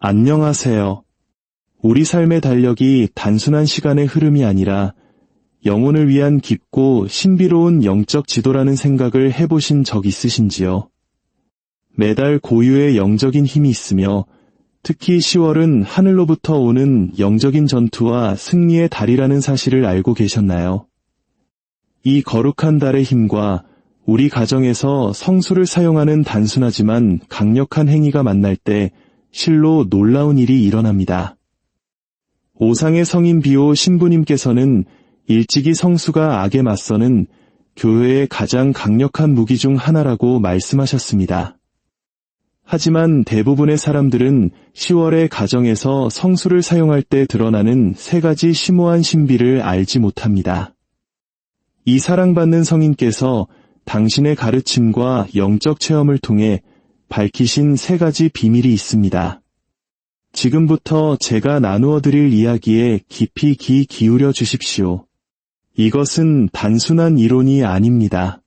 안녕하세요. 우리 삶의 달력이 단순한 시간의 흐름이 아니라 영혼을 위한 깊고 신비로운 영적 지도라는 생각을 해보신 적 있으신지요? 매달 고유의 영적인 힘이 있으며 특히 10월은 하늘로부터 오는 영적인 전투와 승리의 달이라는 사실을 알고 계셨나요? 이 거룩한 달의 힘과 우리 가정에서 성수를 사용하는 단순하지만 강력한 행위가 만날 때 실로 놀라운 일이 일어납니다. 오상의 성인 비오 신부님께서는 일찍이 성수가 악에 맞서는 교회의 가장 강력한 무기 중 하나라고 말씀하셨습니다. 하지만 대부분의 사람들은 10월의 가정에서 성수를 사용할 때 드러나는 세 가지 심오한 신비를 알지 못합니다. 이 사랑받는 성인께서 당신의 가르침과 영적 체험을 통해 밝히신 세 가지 비밀이 있습니다. 지금부터 제가 나누어 드릴 이야기에 깊이 귀 기울여 주십시오. 이것은 단순한 이론이 아닙니다.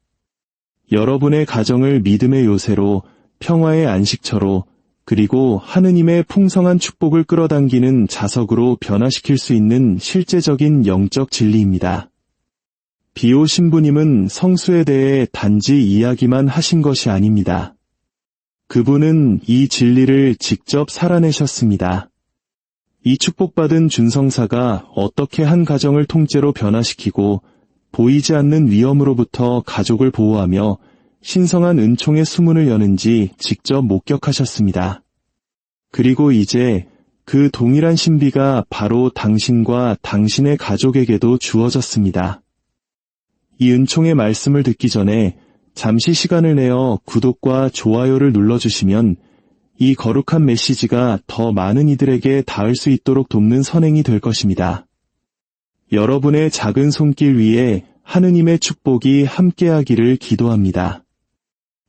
여러분의 가정을 믿음의 요새로, 평화의 안식처로, 그리고 하느님의 풍성한 축복을 끌어당기는 자석으로 변화시킬 수 있는 실제적인 영적 진리입니다. 비오 신부님은 성수에 대해 단지 이야기만 하신 것이 아닙니다. 그분은 이 진리를 직접 살아내셨습니다. 이 축복받은 준성사가 어떻게 한 가정을 통째로 변화시키고 보이지 않는 위험으로부터 가족을 보호하며 신성한 은총의 수문을 여는지 직접 목격하셨습니다. 그리고 이제 그 동일한 신비가 바로 당신과 당신의 가족에게도 주어졌습니다. 이 은총의 말씀을 듣기 전에 잠시 시간을 내어 구독과 좋아요를 눌러주시면 이 거룩한 메시지가 더 많은 이들에게 닿을 수 있도록 돕는 선행이 될 것입니다. 여러분의 작은 손길 위에 하느님의 축복이 함께하기를 기도합니다.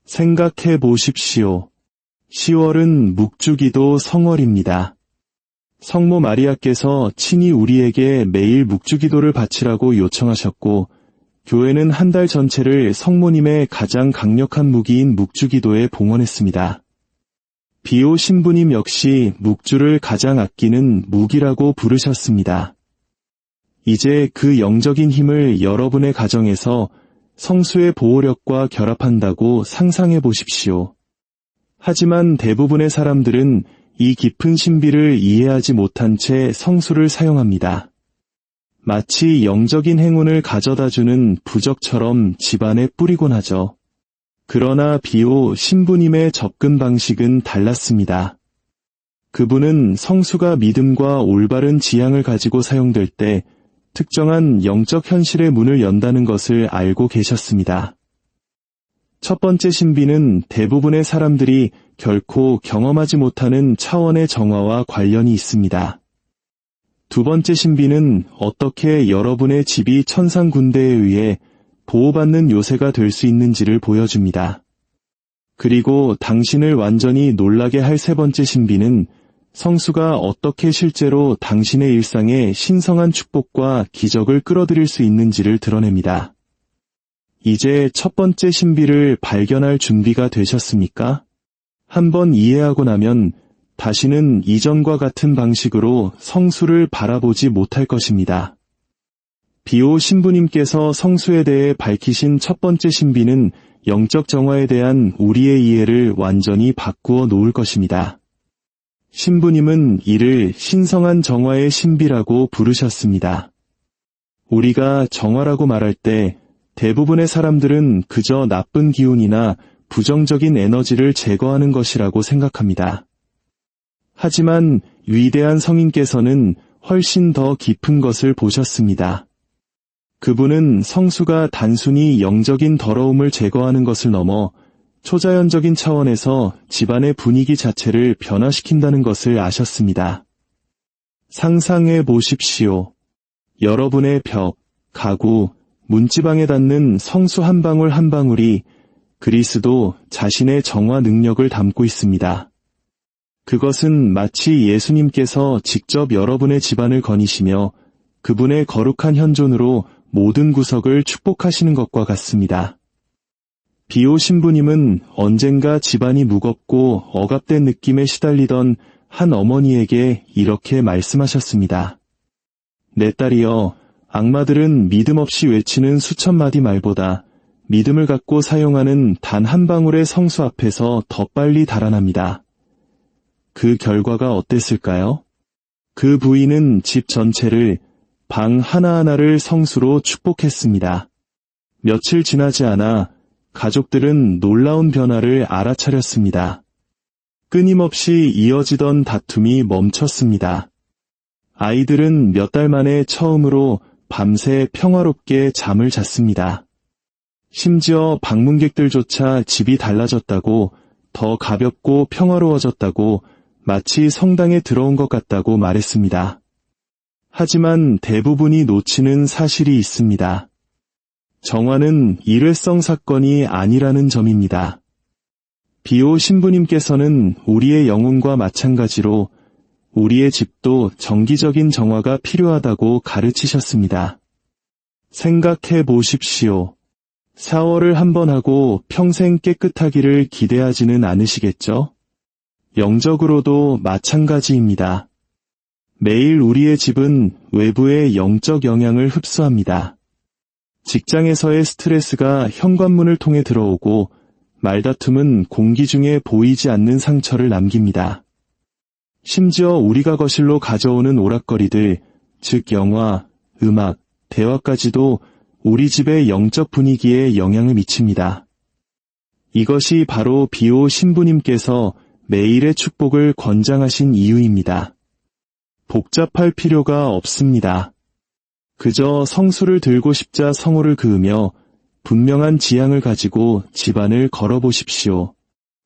생각해 보십시오. 10월은 묵주기도 성월입니다. 성모 마리아께서 친히 우리에게 매일 묵주기도를 바치라고 요청하셨고 교회는 한 달 전체를 성모님의 가장 강력한 무기인 묵주기도에 봉헌했습니다. 비오 신부님 역시 묵주를 가장 아끼는 무기라고 부르셨습니다. 이제 그 영적인 힘을 여러분의 가정에서 성수의 보호력과 결합한다고 상상해 보십시오. 하지만 대부분의 사람들은 이 깊은 신비를 이해하지 못한 채 성수를 사용합니다. 마치 영적인 행운을 가져다주는 부적처럼 집안에 뿌리곤 하죠. 그러나 비오 신부님의 접근 방식은 달랐습니다. 그분은 성수가 믿음과 올바른 지향을 가지고 사용될 때 특정한 영적 현실의 문을 연다는 것을 알고 계셨습니다. 첫 번째 신비는 대부분의 사람들이 결코 경험하지 못하는 차원의 정화와 관련이 있습니다. 두 번째 신비는 어떻게 여러분의 집이 천상 군대에 의해 보호받는 요새가 될 수 있는지를 보여줍니다. 그리고 당신을 완전히 놀라게 할 세 번째 신비는 성수가 어떻게 실제로 당신의 일상에 신성한 축복과 기적을 끌어들일 수 있는지를 드러냅니다. 이제 첫 번째 신비를 발견할 준비가 되셨습니까? 한번 이해하고 나면 다시는 이전과 같은 방식으로 성수를 바라보지 못할 것입니다. 비오 신부님께서 성수에 대해 밝히신 첫 번째 신비는 영적 정화에 대한 우리의 이해를 완전히 바꾸어 놓을 것입니다. 신부님은 이를 신성한 정화의 신비라고 부르셨습니다. 우리가 정화라고 말할 때 대부분의 사람들은 그저 나쁜 기운이나 부정적인 에너지를 제거하는 것이라고 생각합니다. 하지만 위대한 성인께서는 훨씬 더 깊은 것을 보셨습니다. 그분은 성수가 단순히 영적인 더러움을 제거하는 것을 넘어 초자연적인 차원에서 집안의 분위기 자체를 변화시킨다는 것을 아셨습니다. 상상해 보십시오. 여러분의 벽, 가구, 문지방에 닿는 성수 한 방울 한 방울이 그리스도 자신의 정화 능력을 담고 있습니다. 그것은 마치 예수님께서 직접 여러분의 집안을 거니시며 그분의 거룩한 현존으로 모든 구석을 축복하시는 것과 같습니다. 비오 신부님은 언젠가 집안이 무겁고 억압된 느낌에 시달리던 한 어머니에게 이렇게 말씀하셨습니다. 내 딸이여, 악마들은 믿음 없이 외치는 수천 마디 말보다 믿음을 갖고 사용하는 단 한 방울의 성수 앞에서 더 빨리 달아납니다. 그 결과가 어땠을까요? 그 부인은 집 전체를, 방 하나하나를 성수로 축복했습니다. 며칠 지나지 않아 가족들은 놀라운 변화를 알아차렸습니다. 끊임없이 이어지던 다툼이 멈췄습니다. 아이들은 몇 달 만에 처음으로 밤새 평화롭게 잠을 잤습니다. 심지어 방문객들조차 집이 달라졌다고, 더 가볍고 평화로워졌다고, 마치 성당에 들어온 것 같다고 말했습니다. 하지만 대부분이 놓치는 사실이 있습니다. 정화는 일회성 사건이 아니라는 점입니다. 비오 신부님께서는 우리의 영혼과 마찬가지로 우리의 집도 정기적인 정화가 필요하다고 가르치셨습니다. 생각해 보십시오. 샤워를 한 번 하고 평생 깨끗하기를 기대하지는 않으시겠죠? 영적으로도 마찬가지입니다. 매일 우리의 집은 외부의 영적 영향을 흡수합니다. 직장에서의 스트레스가 현관문을 통해 들어오고, 말다툼은 공기 중에 보이지 않는 상처를 남깁니다. 심지어 우리가 거실로 가져오는 오락거리들, 즉 영화, 음악, 대화까지도 우리 집의 영적 분위기에 영향을 미칩니다. 이것이 바로 비오 신부님께서 매일의 축복을 권장하신 이유입니다. 복잡할 필요가 없습니다. 그저 성수를 들고 십자 성호를 그으며 분명한 지향을 가지고 집안을 걸어보십시오.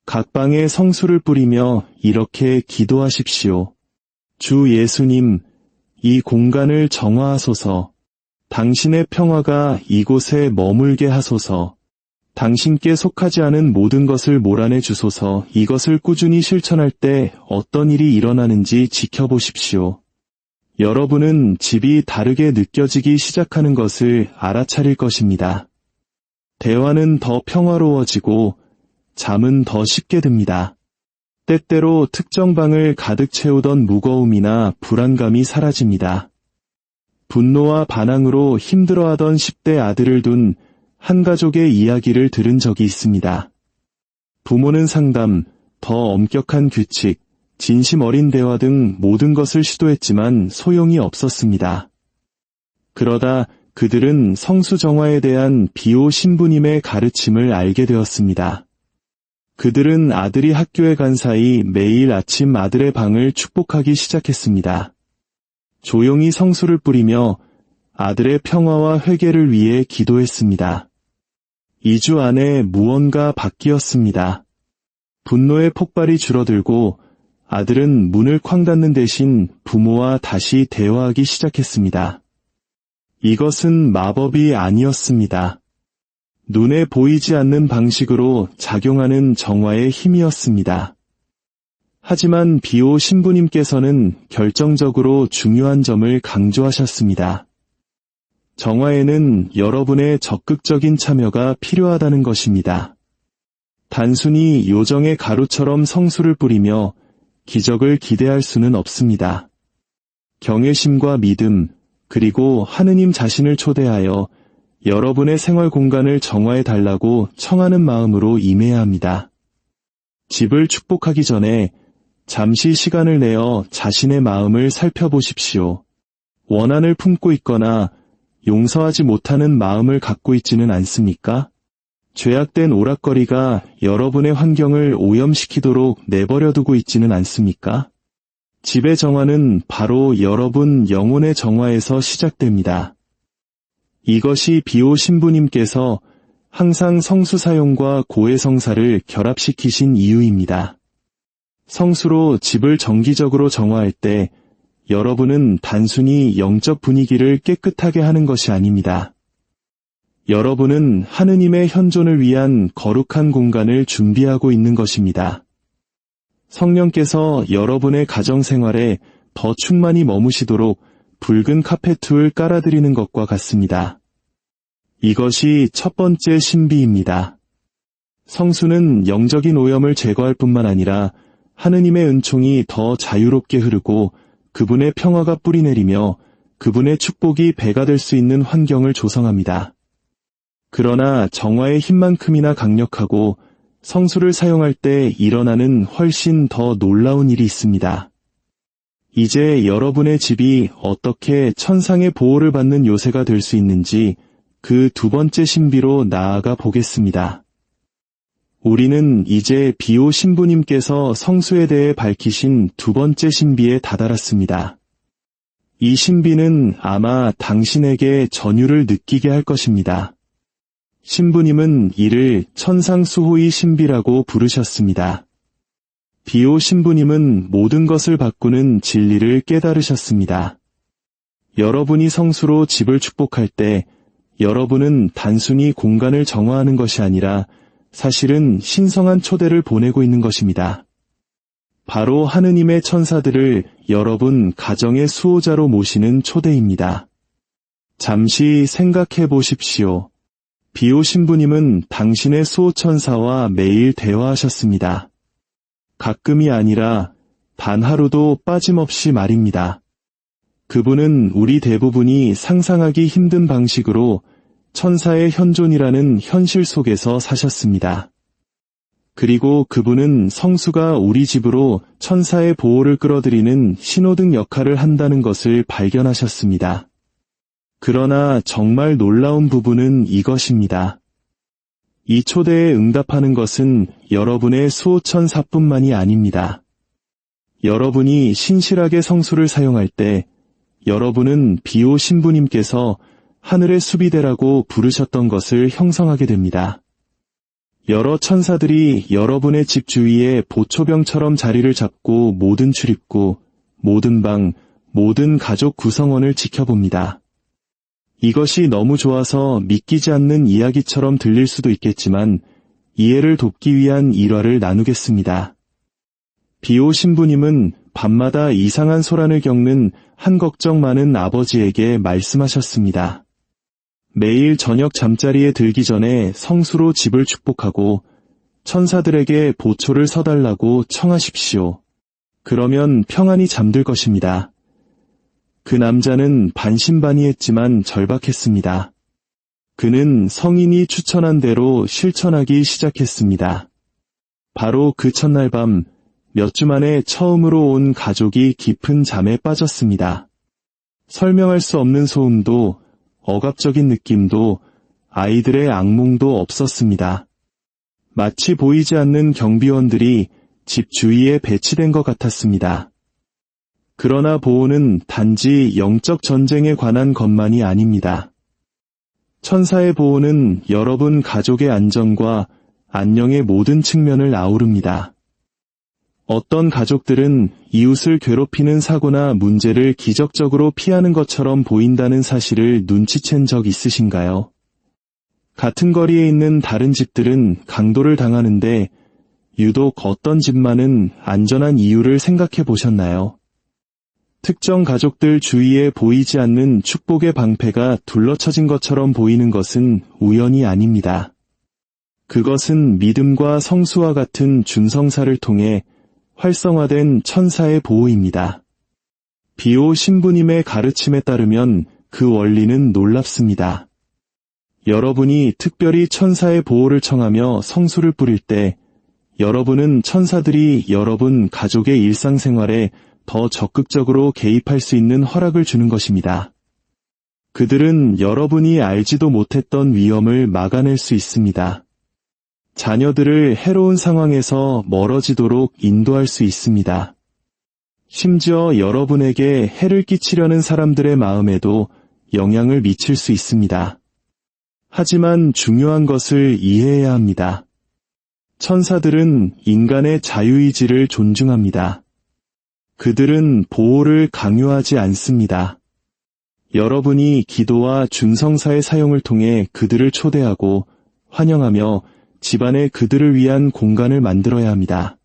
각 방에 성수를 뿌리며 이렇게 기도하십시오. 주 예수님, 이 공간을 정화하소서. 당신의 평화가 이곳에 머물게 하소서. 당신께 속하지 않은 모든 것을 몰아내 주소서. 이것을 꾸준히 실천할 때 어떤 일이 일어나는지 지켜보십시오. 여러분은 집이 다르게 느껴지기 시작하는 것을 알아차릴 것입니다. 대화는 더 평화로워지고 잠은 더 쉽게 듭니다. 때때로 특정 방을 가득 채우던 무거움이나 불안감이 사라집니다. 분노와 반항으로 힘들어하던 10대 아들을 둔 한 가족의 이야기를 들은 적이 있습니다. 부모는 상담, 더 엄격한 규칙, 진심 어린 대화 등 모든 것을 시도했지만 소용이 없었습니다. 그러다 그들은 성수 정화에 대한 비오 신부님의 가르침을 알게 되었습니다. 그들은 아들이 학교에 간 사이 매일 아침 아들의 방을 축복하기 시작했습니다. 조용히 성수를 뿌리며 아들의 평화와 회개를 위해 기도했습니다. 2주 안에 무언가 바뀌었습니다. 분노의 폭발이 줄어들고 아들은 문을 쾅 닫는 대신 부모와 다시 대화하기 시작했습니다. 이것은 마법이 아니었습니다. 눈에 보이지 않는 방식으로 작용하는 정화의 힘이었습니다. 하지만 비오 신부님께서는 결정적으로 중요한 점을 강조하셨습니다. 정화에는 여러분의 적극적인 참여가 필요하다는 것입니다. 단순히 요정의 가루처럼 성수를 뿌리며 기적을 기대할 수는 없습니다. 경외심과 믿음, 그리고 하느님 자신을 초대하여 여러분의 생활 공간을 정화해 달라고 청하는 마음으로 임해야 합니다. 집을 축복하기 전에 잠시 시간을 내어 자신의 마음을 살펴보십시오. 원한을 품고 있거나 용서하지 못하는 마음을 갖고 있지는 않습니까? 죄악된 오락거리가 여러분의 환경을 오염시키도록 내버려 두고 있지는 않습니까? 집의 정화는 바로 여러분 영혼의 정화에서 시작됩니다. 이것이 비오 신부님께서 항상 성수 사용과 고해성사를 결합시키신 이유입니다. 성수로 집을 정기적으로 정화할 때 여러분은 단순히 영적 분위기를 깨끗하게 하는 것이 아닙니다. 여러분은 하느님의 현존을 위한 거룩한 공간을 준비하고 있는 것입니다. 성령께서 여러분의 가정생활에 더 충만히 머무시도록 붉은 카페트를 깔아드리는 것과 같습니다. 이것이 첫 번째 신비입니다. 성수는 영적인 오염을 제거할 뿐만 아니라 하느님의 은총이 더 자유롭게 흐르고 그분의 평화가 뿌리내리며 그분의 축복이 배가 될 수 있는 환경을 조성합니다. 그러나 정화의 힘만큼이나 강력하고 성수를 사용할 때 일어나는 훨씬 더 놀라운 일이 있습니다. 이제 여러분의 집이 어떻게 천상의 보호를 받는 요새가 될 수 있는지 그 두 번째 신비로 나아가 보겠습니다. 우리는 이제 비오 신부님께서 성수에 대해 밝히신 두 번째 신비에 다다랐습니다. 이 신비는 아마 당신에게 전율을 느끼게 할 것입니다. 신부님은 이를 천상수호의 신비라고 부르셨습니다. 비오 신부님은 모든 것을 바꾸는 진리를 깨달으셨습니다. 여러분이 성수로 집을 축복할 때 여러분은 단순히 공간을 정화하는 것이 아니라 사실은 신성한 초대를 보내고 있는 것입니다. 바로 하느님의 천사들을 여러분 가정의 수호자로 모시는 초대입니다. 잠시 생각해 보십시오. 비오 신부님은 당신의 수호천사와 매일 대화하셨습니다. 가끔이 아니라 단 하루도 빠짐없이 말입니다. 그분은 우리 대부분이 상상하기 힘든 방식으로 천사의 현존이라는 현실 속에서 사셨습니다. 그리고 그분은 성수가 우리 집으로 천사의 보호를 끌어들이는 신호등 역할을 한다는 것을 발견하셨습니다. 그러나 정말 놀라운 부분은 이것입니다. 이 초대에 응답하는 것은 여러분의 수호천사뿐만이 아닙니다. 여러분이 신실하게 성수를 사용할 때 여러분은 비오 신부님께서 하늘의 수비대라고 부르셨던 것을 형성하게 됩니다. 여러 천사들이 여러분의 집 주위에 보초병처럼 자리를 잡고 모든 출입구, 모든 방, 모든 가족 구성원을 지켜봅니다. 이것이 너무 좋아서 믿기지 않는 이야기처럼 들릴 수도 있겠지만 이해를 돕기 위한 일화를 나누겠습니다. 비오 신부님은 밤마다 이상한 소란을 겪는 한 걱정 많은 아버지에게 말씀하셨습니다. 매일 저녁 잠자리에 들기 전에 성수로 집을 축복하고 천사들에게 보초를 서달라고 청하십시오. 그러면 평안히 잠들 것입니다. 그 남자는 반신반의했지만 절박했습니다. 그는 성인이 추천한 대로 실천하기 시작했습니다. 바로 그 첫날 밤 몇 주 만에 처음으로 온 가족이 깊은 잠에 빠졌습니다. 설명할 수 없는 소음도 억압적인 느낌도 아이들의 악몽도 없었습니다. 마치 보이지 않는 경비원들이 집 주위에 배치된 것 같았습니다. 그러나 보호는 단지 영적 전쟁에 관한 것만이 아닙니다. 천사의 보호는 여러분 가족의 안전과 안녕의 모든 측면을 아우릅니다. 어떤 가족들은 이웃을 괴롭히는 사고나 문제를 기적적으로 피하는 것처럼 보인다는 사실을 눈치챈 적 있으신가요? 같은 거리에 있는 다른 집들은 강도를 당하는데 유독 어떤 집만은 안전한 이유를 생각해 보셨나요? 특정 가족들 주위에 보이지 않는 축복의 방패가 둘러쳐진 것처럼 보이는 것은 우연이 아닙니다. 그것은 믿음과 성수와 같은 준성사를 통해 활성화된 천사의 보호입니다. 비오 신부님의 가르침에 따르면 그 원리는 놀랍습니다. 여러분이 특별히 천사의 보호를 청하며 성수를 뿌릴 때 여러분은 천사들이 여러분 가족의 일상생활에 더 적극적으로 개입할 수 있는 허락을 주는 것입니다. 그들은 여러분이 알지도 못했던 위험을 막아낼 수 있습니다. 자녀들을 해로운 상황에서 멀어지도록 인도할 수 있습니다. 심지어 여러분에게 해를 끼치려는 사람들의 마음에도 영향을 미칠 수 있습니다. 하지만 중요한 것을 이해해야 합니다. 천사들은 인간의 자유의지를 존중합니다. 그들은 보호를 강요하지 않습니다. 여러분이 기도와 준성사의 사용을 통해 그들을 초대하고 환영하며 집안에 그들을 위한 공간을 만들어야 합니다.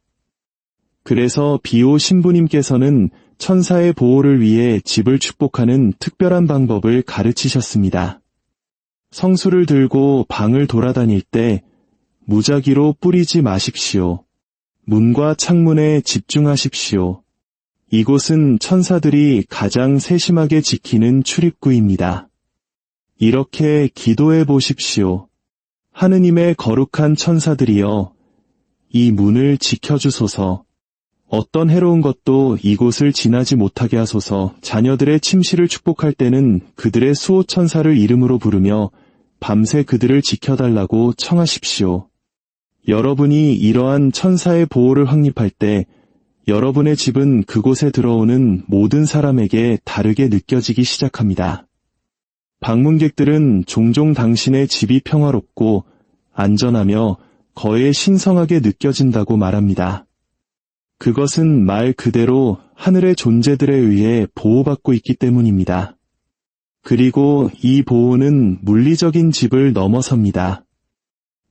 그래서 비오 신부님께서는 천사의 보호를 위해 집을 축복하는 특별한 방법을 가르치셨습니다. 성수를 들고 방을 돌아다닐 때 무작위로 뿌리지 마십시오. 문과 창문에 집중하십시오. 이곳은 천사들이 가장 세심하게 지키는 출입구입니다. 이렇게 기도해 보십시오. 하느님의 거룩한 천사들이여, 이 문을 지켜주소서. 어떤 해로운 것도 이곳을 지나지 못하게 하소서. 자녀들의 침실을 축복할 때는 그들의 수호 천사를 이름으로 부르며 밤새 그들을 지켜달라고 청하십시오. 여러분이 이러한 천사의 보호를 확립할 때 여러분의 집은 그곳에 들어오는 모든 사람에게 다르게 느껴지기 시작합니다. 방문객들은 종종 당신의 집이 평화롭고 안전하며 거에 신성하게 느껴진다고 말합니다. 그것은 말 그대로 하늘의 존재들에 의해 보호받고 있기 때문입니다. 그리고 이 보호는 물리적인 집을 넘어섭니다.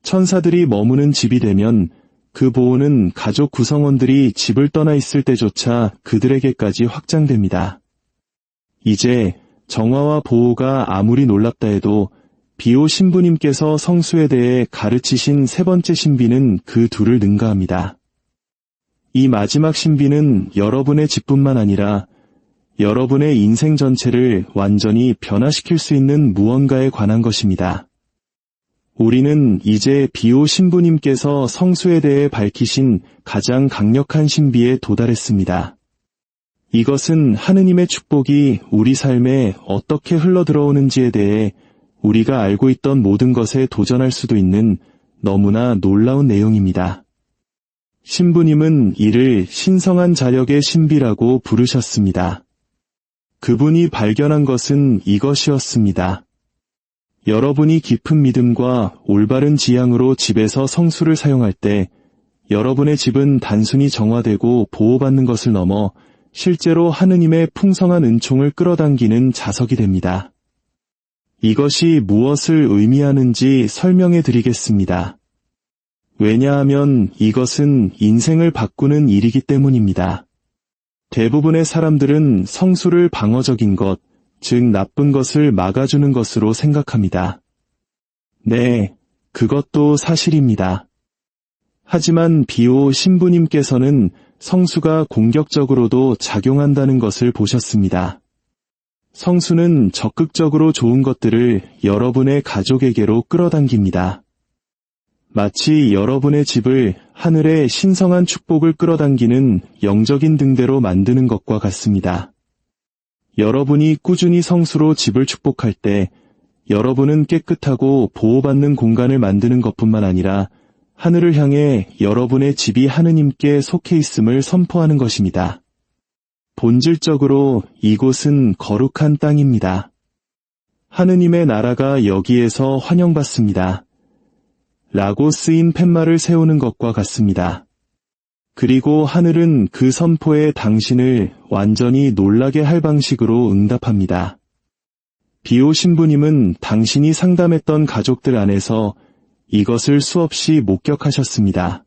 천사들이 머무는 집이 되면 그 보호는 가족 구성원들이 집을 떠나 있을 때조차 그들에게까지 확장됩니다. 이제 정화와 보호가 아무리 놀랍다 해도 비오 신부님께서 성수에 대해 가르치신 세 번째 신비는 그 둘을 능가합니다. 이 마지막 신비는 여러분의 집뿐만 아니라 여러분의 인생 전체를 완전히 변화시킬 수 있는 무언가에 관한 것입니다. 우리는 이제 비오 신부님께서 성수에 대해 밝히신 가장 강력한 신비에 도달했습니다. 이것은 하느님의 축복이 우리 삶에 어떻게 흘러들어오는지에 대해 우리가 알고 있던 모든 것에 도전할 수도 있는 너무나 놀라운 내용입니다. 신부님은 이를 신성한 자력의 신비라고 부르셨습니다. 그분이 발견한 것은 이것이었습니다. 여러분이 깊은 믿음과 올바른 지향으로 집에서 성수를 사용할 때 여러분의 집은 단순히 정화되고 보호받는 것을 넘어 실제로 하느님의 풍성한 은총을 끌어당기는 자석이 됩니다. 이것이 무엇을 의미하는지 설명해 드리겠습니다. 왜냐하면 이것은 인생을 바꾸는 일이기 때문입니다. 대부분의 사람들은 성수를 방어적인 것, 즉 나쁜 것을 막아주는 것으로 생각합니다. 네, 그것도 사실입니다. 하지만 비오 신부님께서는 성수가 공격적으로도 작용한다는 것을 보셨습니다. 성수는 적극적으로 좋은 것들을 여러분의 가족에게로 끌어당깁니다. 마치 여러분의 집을 하늘의 신성한 축복을 끌어당기는 영적인 등대로 만드는 것과 같습니다. 여러분이 꾸준히 성수로 집을 축복할 때 여러분은 깨끗하고 보호받는 공간을 만드는 것뿐만 아니라 하늘을 향해 여러분의 집이 하느님께 속해 있음을 선포하는 것입니다. 본질적으로 이곳은 거룩한 땅입니다. 하느님의 나라가 여기에서 환영받습니다. 라고 쓰인 팻말을 세우는 것과 같습니다. 그리고 하늘은 그 선포에 당신을 완전히 놀라게 할 방식으로 응답합니다. 비오 신부님은 당신이 상담했던 가족들 안에서 이것을 수없이 목격하셨습니다.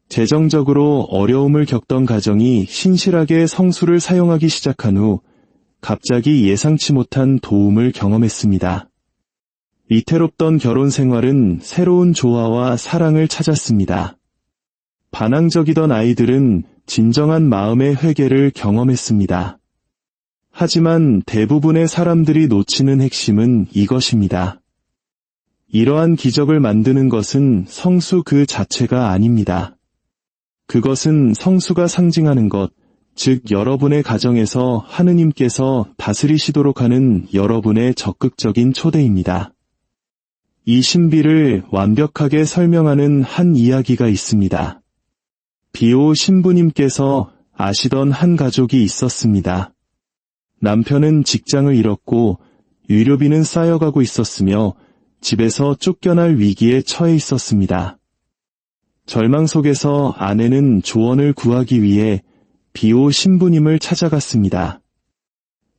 재정적으로 어려움을 겪던 가정이 신실하게 성수를 사용하기 시작한 후 갑자기 예상치 못한 도움을 경험했습니다. 위태롭던 결혼 생활은 새로운 조화와 사랑을 찾았습니다. 반항적이던 아이들은 진정한 마음의 회개를 경험했습니다. 하지만 대부분의 사람들이 놓치는 핵심은 이것입니다. 이러한 기적을 만드는 것은 성수 그 자체가 아닙니다. 그것은 성수가 상징하는 것, 즉 여러분의 가정에서 하느님께서 다스리시도록 하는 여러분의 적극적인 초대입니다. 이 신비를 완벽하게 설명하는 한 이야기가 있습니다. 비오 신부님께서 아시던 한 가족이 있었습니다. 남편은 직장을 잃었고 의료비는 쌓여가고 있었으며 집에서 쫓겨날 위기에 처해 있었습니다. 절망 속에서 아내는 조언을 구하기 위해 비오 신부님을 찾아갔습니다.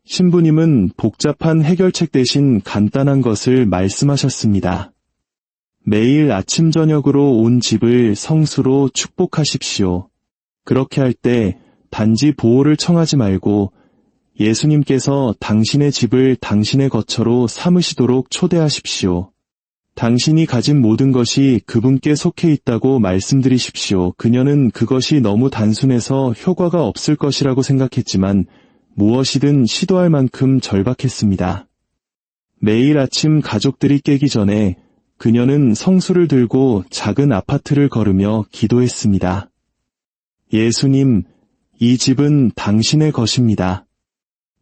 신부님은 복잡한 해결책 대신 간단한 것을 말씀하셨습니다. 매일 아침 저녁으로 온 집을 성수로 축복하십시오. 그렇게 할 때 단지 보호를 청하지 말고 예수님께서 당신의 집을 당신의 거처로 삼으시도록 초대하십시오. 당신이 가진 모든 것이 그분께 속해 있다고 말씀드리십시오. 그녀는 그것이 너무 단순해서 효과가 없을 것이라고 생각했지만 무엇이든 시도할 만큼 절박했습니다. 매일 아침 가족들이 깨기 전에 그녀는 성수를 들고 작은 아파트를 걸으며 기도했습니다. 예수님, 이 집은 당신의 것입니다.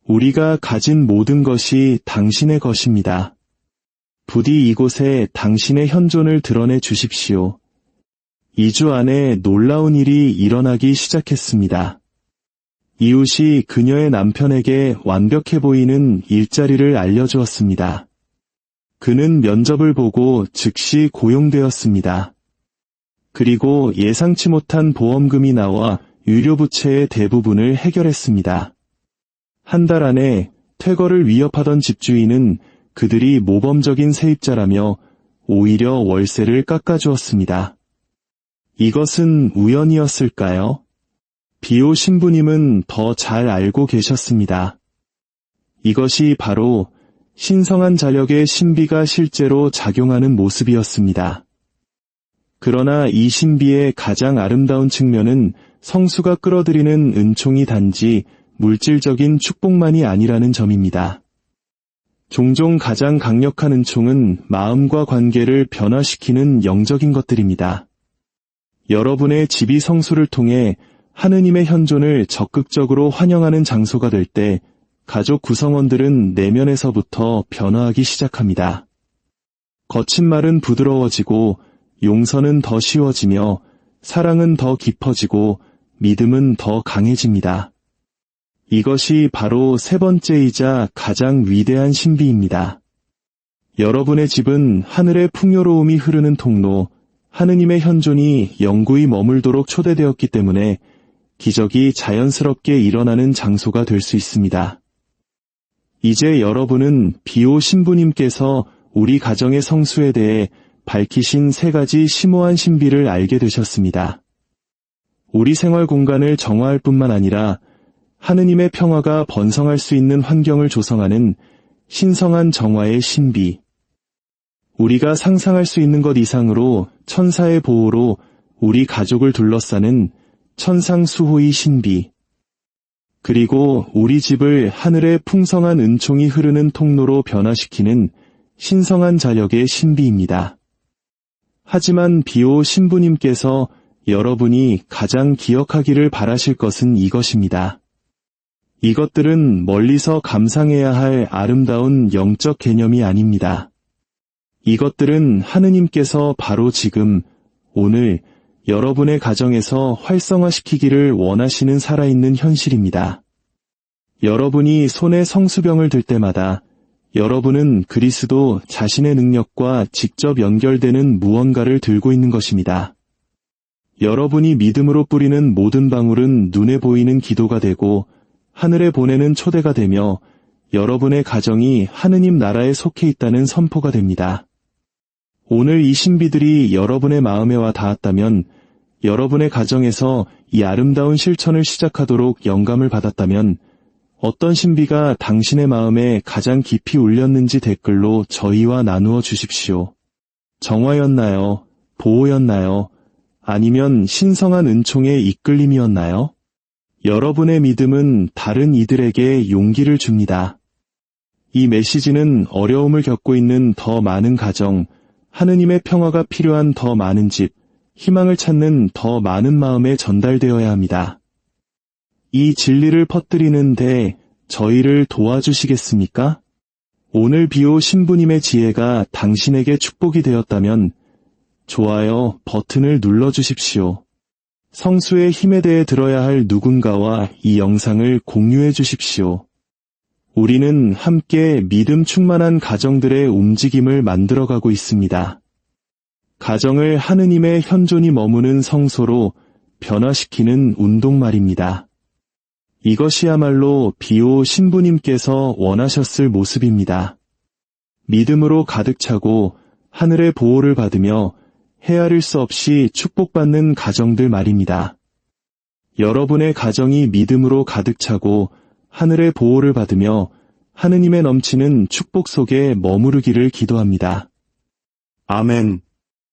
우리가 가진 모든 것이 당신의 것입니다. 부디 이곳에 당신의 현존을 드러내 주십시오. 2주 안에 놀라운 일이 일어나기 시작했습니다. 이웃이 그녀의 남편에게 완벽해 보이는 일자리를 알려주었습니다. 그는 면접을 보고 즉시 고용되었습니다. 그리고 예상치 못한 보험금이 나와 유료부채의 대부분을 해결했습니다. 한 달 안에 퇴거를 위협하던 집주인은 그들이 모범적인 세입자라며 오히려 월세를 깎아주었습니다. 이것은 우연이었을까요? 비오 신부님은 더 잘 알고 계셨습니다. 이것이 바로 신성한 자력의 신비가 실제로 작용하는 모습이었습니다. 그러나 이 신비의 가장 아름다운 측면은 성수가 끌어들이는 은총이 단지 물질적인 축복만이 아니라는 점입니다. 종종 가장 강력한 은총은 마음과 관계를 변화시키는 영적인 것들입니다. 여러분의 집이 성수를 통해 하느님의 현존을 적극적으로 환영하는 장소가 될 때 가족 구성원들은 내면에서부터 변화하기 시작합니다. 거친 말은 부드러워지고 용서는 더 쉬워지며 사랑은 더 깊어지고 믿음은 더 강해집니다. 이것이 바로 세 번째이자 가장 위대한 신비입니다. 여러분의 집은 하늘의 풍요로움이 흐르는 통로, 하느님의 현존이 영구히 머물도록 초대되었기 때문에 기적이 자연스럽게 일어나는 장소가 될 수 있습니다. 이제 여러분은 비오 신부님께서 우리 가정의 성수에 대해 밝히신 세 가지 심오한 신비를 알게 되셨습니다. 우리 생활 공간을 정화할 뿐만 아니라 하느님의 평화가 번성할 수 있는 환경을 조성하는 신성한 정화의 신비. 우리가 상상할 수 있는 것 이상으로 천사의 보호로 우리 가족을 둘러싸는 천상수호의 신비. 그리고 우리 집을 하늘의 풍성한 은총이 흐르는 통로로 변화시키는 신성한 자력의 신비입니다. 하지만 비오 신부님께서 여러분이 가장 기억하기를 바라실 것은 이것입니다. 이것들은 멀리서 감상해야 할 아름다운 영적 개념이 아닙니다. 이것들은 하느님께서 바로 지금, 오늘 여러분의 가정에서 활성화시키기를 원하시는 살아있는 현실입니다. 여러분이 손에 성수병을 들 때마다 여러분은 그리스도 자신의 능력과 직접 연결되는 무언가를 들고 있는 것입니다. 여러분이 믿음으로 뿌리는 모든 방울은 눈에 보이는 기도가 되고 하늘에 보내는 초대가 되며 여러분의 가정이 하느님 나라에 속해 있다는 선포가 됩니다. 오늘 이 신비들이 여러분의 마음에 와 닿았다면, 여러분의 가정에서 이 아름다운 실천을 시작하도록 영감을 받았다면 어떤 신비가 당신의 마음에 가장 깊이 울렸는지 댓글로 저희와 나누어 주십시오. 정화였나요? 보호였나요? 아니면 신성한 은총의 이끌림이었나요? 여러분의 믿음은 다른 이들에게 용기를 줍니다. 이 메시지는 어려움을 겪고 있는 더 많은 가정, 하느님의 평화가 필요한 더 많은 집, 희망을 찾는 더 많은 마음에 전달되어야 합니다. 이 진리를 퍼뜨리는데 저희를 도와주시겠습니까? 오늘 비오 신부님의 지혜가 당신에게 축복이 되었다면 좋아요 버튼을 눌러주십시오. 성수의 힘에 대해 들어야 할 누군가와 이 영상을 공유해 주십시오. 우리는 함께 믿음 충만한 가정들의 움직임을 만들어가고 있습니다. 가정을 하느님의 현존이 머무는 성소로 변화시키는 운동 말입니다. 이것이야말로 비오 신부님께서 원하셨을 모습입니다. 믿음으로 가득 차고 하늘의 보호를 받으며 헤아릴 수 없이 축복받는 가정들 말입니다. 여러분의 가정이 믿음으로 가득 차고 하늘의 보호를 받으며 하느님의 넘치는 축복 속에 머무르기를 기도합니다. 아멘.